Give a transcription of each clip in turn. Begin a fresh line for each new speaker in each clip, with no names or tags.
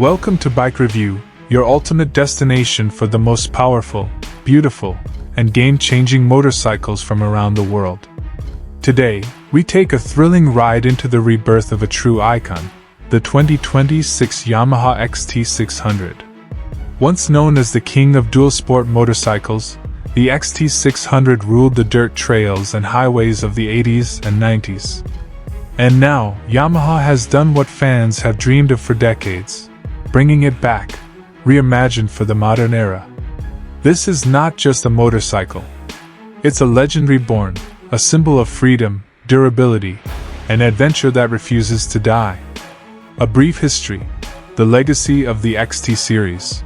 Welcome to Bike Review, your ultimate destination for the most powerful, beautiful, and game-changing motorcycles from around the world. Today, we take a thrilling ride into the rebirth of a true icon, the 2026 Yamaha XT600. Once known as the king of dual-sport motorcycles, the XT600 ruled the dirt trails and highways of the 80s and 90s. And now, Yamaha has done what fans have dreamed of for decades, bringing it back, reimagined for the modern era. This is not just a motorcycle. It's a legend reborn, a symbol of freedom, durability, and adventure that refuses to die. A brief history: the legacy of the XT series.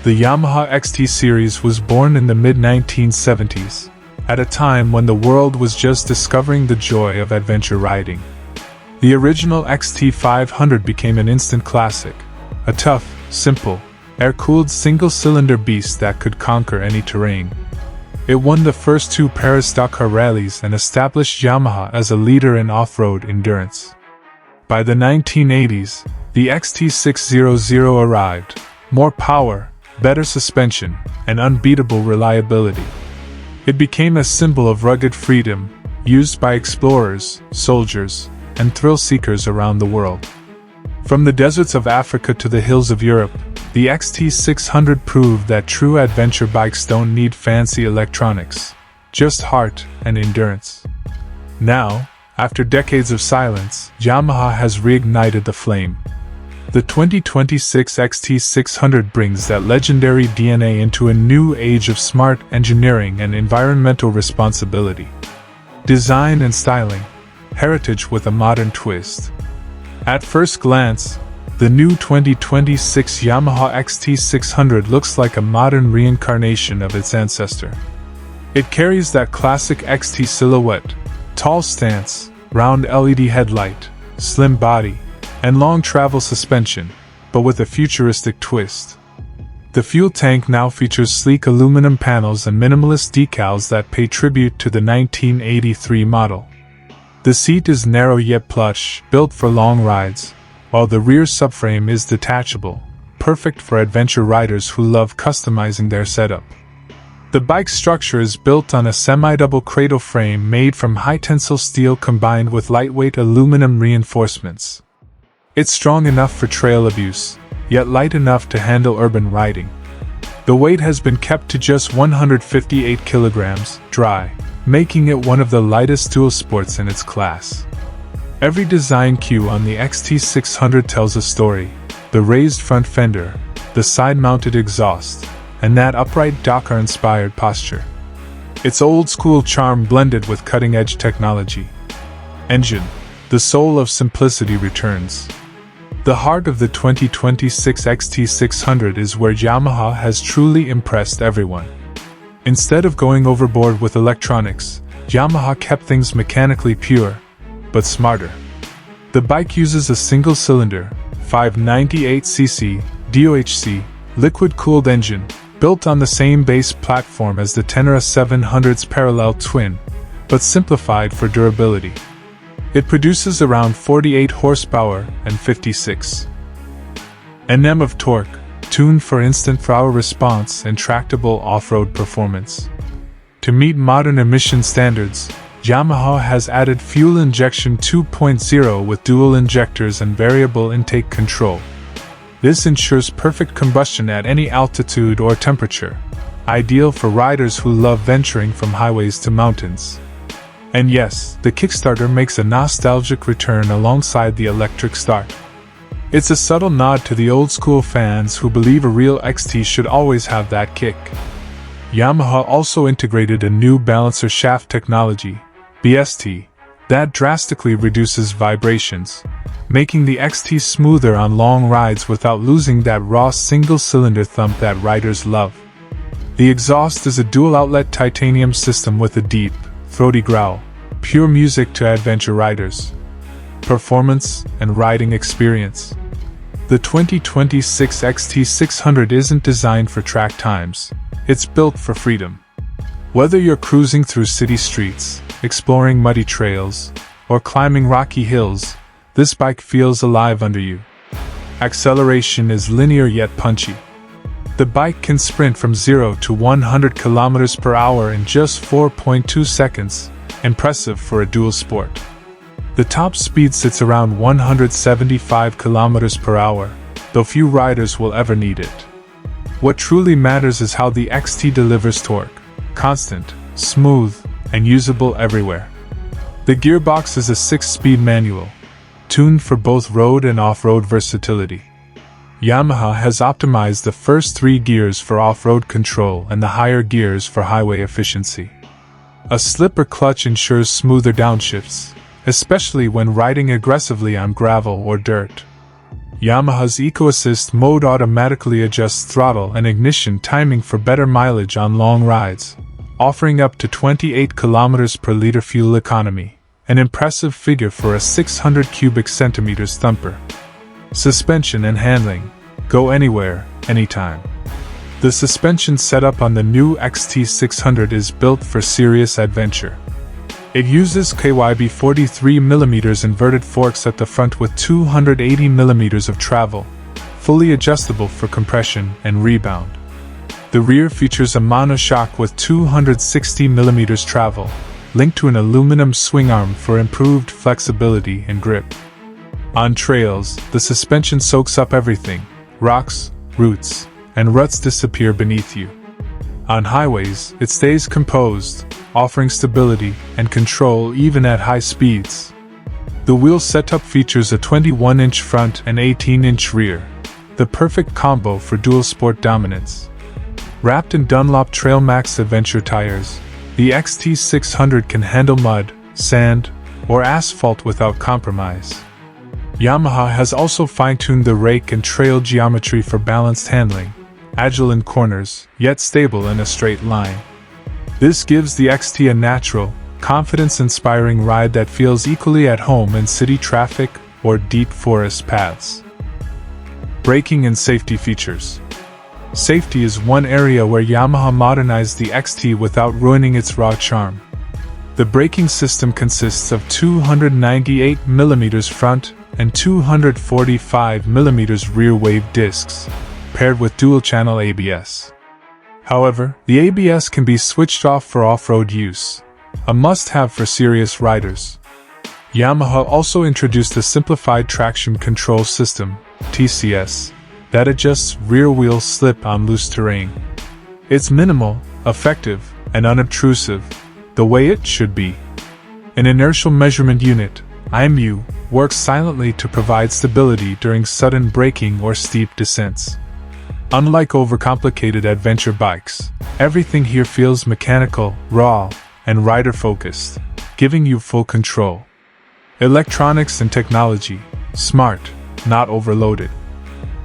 The Yamaha XT series was born in the mid-1970s, at a time when the world was just discovering the joy of adventure riding. The original XT500 became an instant classic, a tough, simple, air-cooled single-cylinder beast that could conquer any terrain. It won the first two Paris-Dakar rallies and established Yamaha as a leader in off-road endurance. By the 1980s, the XT600 arrived, more power, better suspension, and unbeatable reliability. It became a symbol of rugged freedom, used by explorers, soldiers, and thrill-seekers around the world. From the deserts of Africa to the hills of Europe, the XT600 proved that true adventure bikes don't need fancy electronics, just heart and endurance. Now, after decades of silence, Yamaha has reignited the flame. The 2026 XT600 brings that legendary DNA into a new age of smart engineering and environmental responsibility. Design and styling, heritage with a modern twist. At first glance, the new 2026 Yamaha XT600 looks like a modern reincarnation of its ancestor. It carries that classic XT silhouette, tall stance, round LED headlight, slim body, and long travel suspension, but with a futuristic twist. The fuel tank now features sleek aluminum panels and minimalist decals that pay tribute to the 1983 model. The seat is narrow yet plush, built for long rides, while the rear subframe is detachable, perfect for adventure riders who love customizing their setup. The bike's structure is built on a semi-double cradle frame made from high-tensile steel combined with lightweight aluminum reinforcements. It's strong enough for trail abuse, yet light enough to handle urban riding. The weight has been kept to just 158 kilograms, dry, making it one of the lightest dual sports in its class. Every design cue on the XT600 tells a story: the raised front fender, the side-mounted exhaust, and that upright Dakar-inspired posture. It's old-school charm blended with cutting-edge technology. Engine: the soul of simplicity returns. The heart of the 2026 XT600 is where Yamaha has truly impressed everyone. Instead of going overboard with electronics, Yamaha kept things mechanically pure, but smarter. The bike uses a single-cylinder, 598cc, DOHC, liquid-cooled engine, built on the same base platform as the Tenere 700's parallel twin, but simplified for durability. It produces around 48 horsepower and 56 Nm of torque, tuned for instant throttle response and tractable off-road performance. To meet modern emission standards, Yamaha has added fuel injection 2.0 with dual injectors and variable intake control. This ensures perfect combustion at any altitude or temperature, ideal for riders who love venturing from highways to mountains. And yes, the Kickstarter makes a nostalgic return alongside the electric start. It's a subtle nod to the old-school fans who believe a real XT should always have that kick. Yamaha also integrated a new balancer shaft technology, BST, that drastically reduces vibrations, making the XT smoother on long rides without losing that raw single-cylinder thump that riders love. The exhaust is a dual-outlet titanium system with a deep, throaty growl, pure music to adventure riders. Performance and riding experience. The 2026 XT600 isn't designed for track times, it's built for freedom. Whether you're cruising through city streets, exploring muddy trails, or climbing rocky hills, this bike feels alive under you. Acceleration is linear yet punchy. The bike can sprint from 0 to 100 km per hour in just 4.2 seconds, impressive for a dual sport. The top speed sits around 175 km per hour, though few riders will ever need it. What truly matters is how the XT delivers torque, constant, smooth, and usable everywhere. The gearbox is a 6-speed manual, tuned for both road and off-road versatility. Yamaha has optimized the first 3 gears for off-road control and the higher gears for highway efficiency. A slipper clutch ensures smoother downshifts, especially when riding aggressively on gravel or dirt. Yamaha's EcoAssist mode automatically adjusts throttle and ignition timing for better mileage on long rides, offering up to 28 km per liter fuel economy, an impressive figure for a 600 cubic centimeters thumper. Suspension and handling. Go anywhere, anytime. The suspension setup on the new XT600 is built for serious adventure. It uses KYB 43mm inverted forks at the front with 280mm of travel, fully adjustable for compression and rebound. The rear features a monoshock with 260mm travel, linked to an aluminum swing arm for improved flexibility and grip. On trails, the suspension soaks up everything. Rocks, roots, and ruts disappear beneath you. On highways, it stays composed, offering stability and control even at high speeds. The wheel setup features a 21-inch front and 18-inch rear, the perfect combo for dual sport dominance. Wrapped in Dunlop Trail Max Adventure tires, the XT600 can handle mud, sand, or asphalt without compromise. Yamaha has also fine-tuned the rake and trail geometry for balanced handling, agile in corners, yet stable in a straight line. This gives the XT a natural, confidence-inspiring ride that feels equally at home in city traffic or deep forest paths. Braking and safety features. Safety is one area where Yamaha modernized the XT without ruining its raw charm. The braking system consists of 298mm front and 245mm rear wave discs, paired with dual-channel ABS. However, the ABS can be switched off for off-road use, a must-have for serious riders. Yamaha also introduced a simplified traction control system, TCS, that adjusts rear-wheel slip on loose terrain. It's minimal, effective, and unobtrusive, the way it should be. An inertial measurement unit, IMU, works silently to provide stability during sudden braking or steep descents. Unlike overcomplicated adventure bikes, everything here feels mechanical, raw, and rider-focused, giving you full control. Electronics and technology, smart, not overloaded.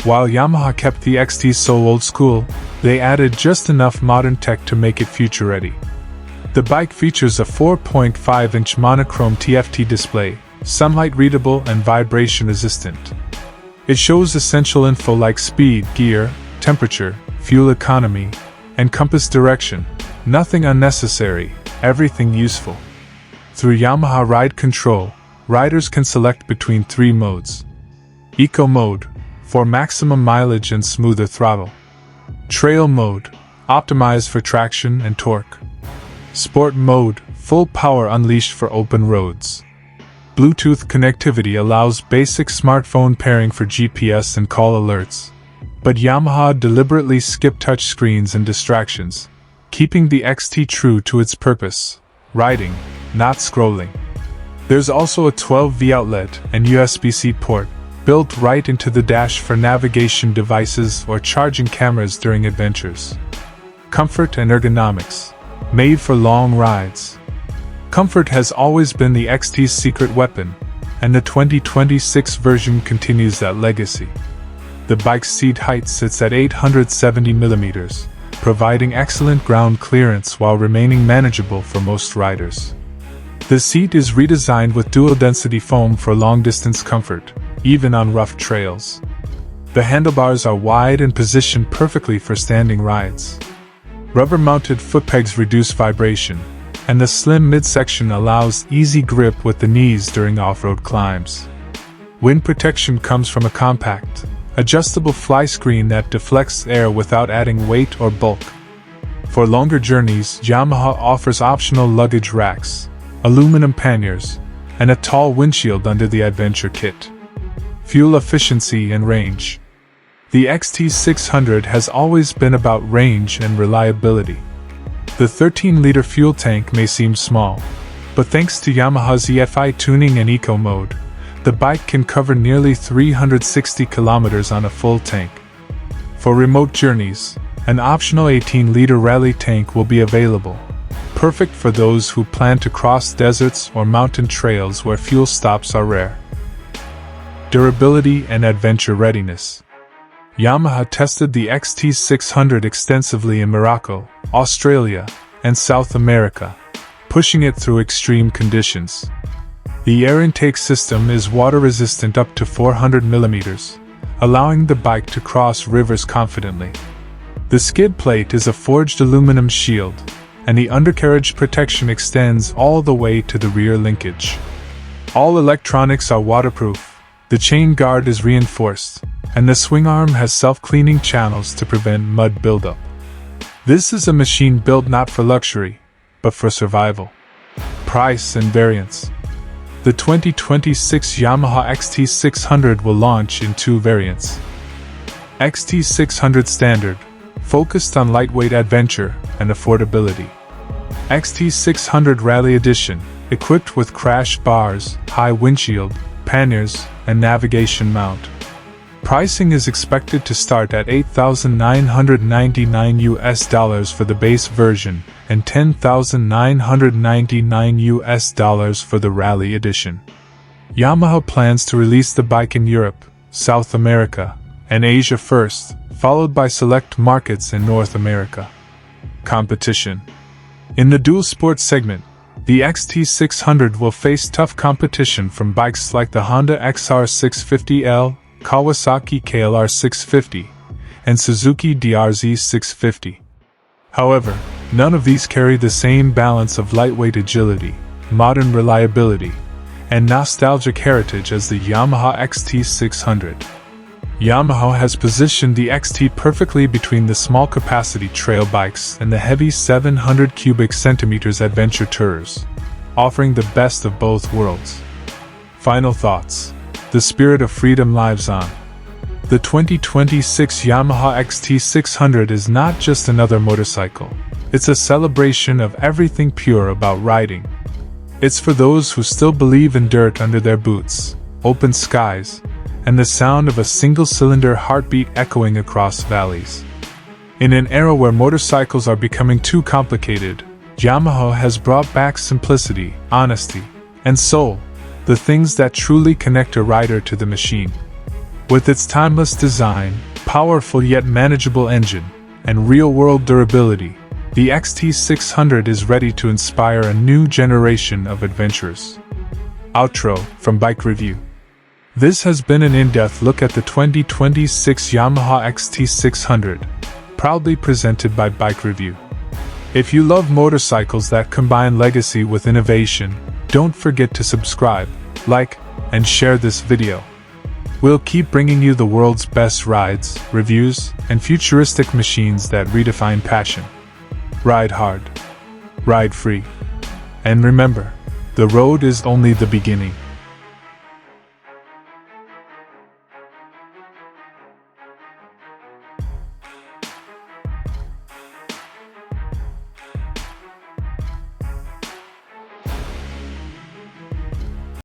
While Yamaha kept the XT so old school, they added just enough modern tech to make it future-ready. The bike features a 4.5-inch monochrome TFT display, sunlight-readable and vibration-resistant. It shows essential info like speed, gear, temperature, fuel economy, and compass direction. Nothing unnecessary, everything useful. Through Yamaha Ride Control, riders can select between 3 modes. Eco Mode, for maximum mileage and smoother throttle. Trail Mode, optimized for traction and torque. Sport Mode, full power unleashed for open roads. Bluetooth connectivity allows basic smartphone pairing for GPS and call alerts. But Yamaha deliberately skipped touchscreens and distractions, keeping the XT true to its purpose, riding, not scrolling. There's also a 12V outlet and USB-C port, built right into the dash for navigation devices or charging cameras during adventures. Comfort and ergonomics, made for long rides. Comfort has always been the XT's secret weapon, and the 2026 version continues that legacy. The bike's seat height sits at 870mm, providing excellent ground clearance while remaining manageable for most riders. The seat is redesigned with dual-density foam for long-distance comfort, even on rough trails. The handlebars are wide and positioned perfectly for standing rides. Rubber-mounted foot pegs reduce vibration, and the slim midsection allows easy grip with the knees during off-road climbs. Wind protection comes from a compact, adjustable fly screen that deflects air without adding weight or bulk. For longer journeys, Yamaha offers optional luggage racks, aluminum panniers, and a tall windshield under the Adventure kit. Fuel efficiency and range. The XT600 has always been about range and reliability. The 13-liter fuel tank may seem small, but thanks to Yamaha's EFI tuning and eco mode, the bike can cover nearly 360 kilometers on a full tank. For remote journeys, an optional 18-liter rally tank will be available, perfect for those who plan to cross deserts or mountain trails where fuel stops are rare. Durability and adventure readiness. Yamaha tested the XT600 extensively in Morocco, Australia, and South America, pushing it through extreme conditions. The air intake system is water-resistant up to 400 millimeters, allowing the bike to cross rivers confidently. The skid plate is a forged aluminum shield, and the undercarriage protection extends all the way to the rear linkage. All electronics are waterproof, the chain guard is reinforced, and the swing arm has self-cleaning channels to prevent mud buildup. This is a machine built not for luxury, but for survival. Price and variants. The 2026 Yamaha XT600 will launch in 2 variants. XT600 Standard, focused on lightweight adventure and affordability. XT600 Rally Edition, equipped with crash bars, high windshield, panniers, and navigation mount. Pricing is expected to start at $8,999 for the base version and $10,999 for the Rally Edition. Yamaha plans to release the bike in Europe, South America, and Asia first, followed by select markets in North America. Competition. In the dual sport segment, the XT600 will face tough competition from bikes like the Honda XR650L, Kawasaki KLR650, and Suzuki DRZ650. However, none of these carry the same balance of lightweight agility, modern reliability, and nostalgic heritage as the Yamaha XT600. Yamaha has positioned the XT perfectly between the small-capacity trail bikes and the heavy 700 cubic centimeters adventure tourers, offering the best of both worlds. Final thoughts. The spirit of freedom lives on. The 2026 Yamaha XT600 is not just another motorcycle. It's a celebration of everything pure about riding. It's for those who still believe in dirt under their boots, open skies, and the sound of a single-cylinder heartbeat echoing across valleys. In an era where motorcycles are becoming too complicated, Yamaha has brought back simplicity, honesty, and soul, the things that truly connect a rider to the machine. With its timeless design, powerful yet manageable engine, and real-world durability, the XT600 is ready to inspire a new generation of adventurers. Outro from Bike Review. This has been an in-depth look at the 2026 Yamaha XT600, proudly presented by Bike Review. If you love motorcycles that combine legacy with innovation, don't forget to subscribe, like, and share this video. We'll keep bringing you the world's best rides, reviews, and futuristic machines that redefine passion. Ride hard. Ride free. And remember, the road is only the beginning.